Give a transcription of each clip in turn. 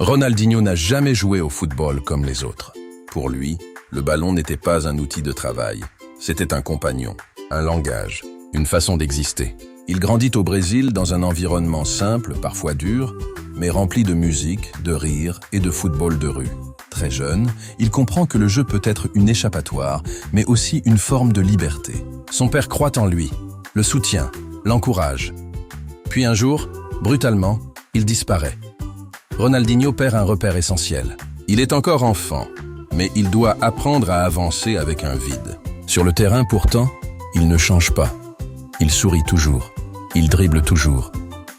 Ronaldinho n'a jamais joué au football comme les autres. Pour lui, le ballon n'était pas un outil de travail. C'était un compagnon, un langage, une façon d'exister. Il grandit au Brésil dans un environnement simple, parfois dur, mais rempli de musique, de rire et de football de rue. Très jeune, il comprend que le jeu peut être une échappatoire, mais aussi une forme de liberté. Son père croit en lui, le soutient, l'encourage. Puis un jour, brutalement, il disparaît. Ronaldinho perd un repère essentiel. Il est encore enfant, mais il doit apprendre à avancer avec un vide. Sur le terrain, pourtant, il ne change pas. Il sourit toujours, il dribble toujours,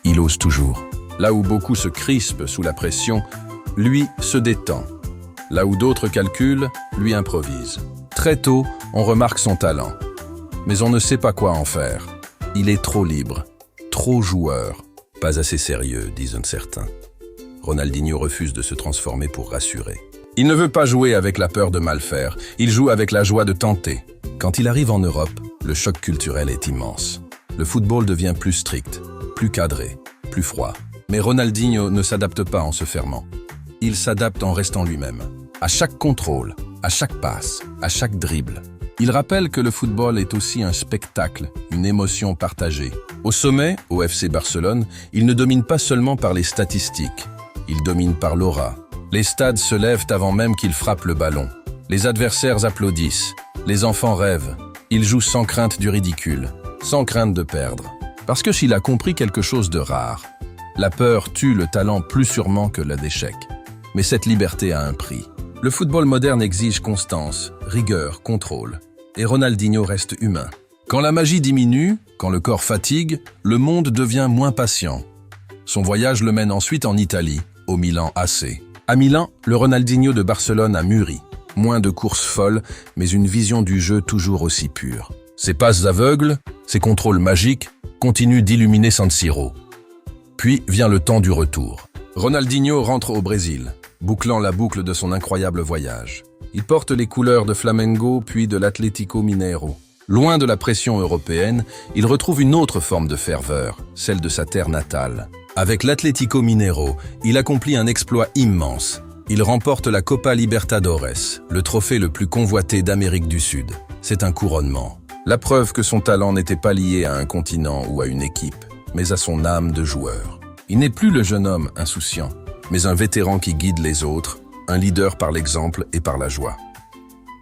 il ose toujours. Là où beaucoup se crispent sous la pression, lui se détend. Là où d'autres calculent, lui improvise. Très tôt, on remarque son talent. Mais on ne sait pas quoi en faire. Il est trop libre, trop joueur, pas assez sérieux, disent certains. Ronaldinho refuse de se transformer pour rassurer. Il ne veut pas jouer avec la peur de mal faire, il joue avec la joie de tenter. Quand il arrive en Europe, le choc culturel est immense. Le football devient plus strict, plus cadré, plus froid. Mais Ronaldinho ne s'adapte pas en se fermant. Il s'adapte en restant lui-même. À chaque contrôle, à chaque passe, à chaque dribble. Il rappelle que le football est aussi un spectacle, une émotion partagée. Au sommet, au FC Barcelone, il ne domine pas seulement par les statistiques. Il domine par l'aura. Les stades se lèvent avant même qu'il frappe le ballon. Les adversaires applaudissent. Les enfants rêvent. Il joue sans crainte du ridicule, sans crainte de perdre. Parce que s'il a compris quelque chose de rare, la peur tue le talent plus sûrement que l'échec. Mais cette liberté a un prix. Le football moderne exige constance, rigueur, contrôle. Et Ronaldinho reste humain. Quand la magie diminue, quand le corps fatigue, le monde devient moins patient. Son voyage le mène ensuite en Italie, au Milan AC. À Milan, le Ronaldinho de Barcelone a mûri. Moins de courses folles, mais une vision du jeu toujours aussi pure. Ses passes aveugles, ses contrôles magiques, continuent d'illuminer San Siro. Puis vient le temps du retour. Ronaldinho rentre au Brésil, bouclant la boucle de son incroyable voyage. Il porte les couleurs de Flamengo puis de l'Atlético Mineiro. Loin de la pression européenne, il retrouve une autre forme de ferveur, celle de sa terre natale. Avec l'Atlético Mineiro, il accomplit un exploit immense. Il remporte la Copa Libertadores, le trophée le plus convoité d'Amérique du Sud. C'est un couronnement. La preuve que son talent n'était pas lié à un continent ou à une équipe, mais à son âme de joueur. Il n'est plus le jeune homme insouciant, mais un vétéran qui guide les autres, un leader par l'exemple et par la joie.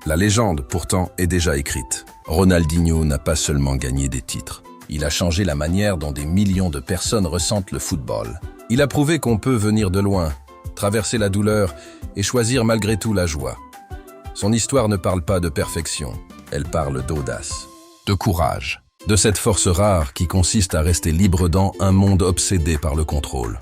La légende, pourtant, est déjà écrite. Ronaldinho n'a pas seulement gagné des titres. Il a changé la manière dont des millions de personnes ressentent le football. Il a prouvé qu'on peut venir de loin, traverser la douleur et choisir malgré tout la joie. Son histoire ne parle pas de perfection, elle parle d'audace, de courage, de cette force rare qui consiste à rester libre dans un monde obsédé par le contrôle.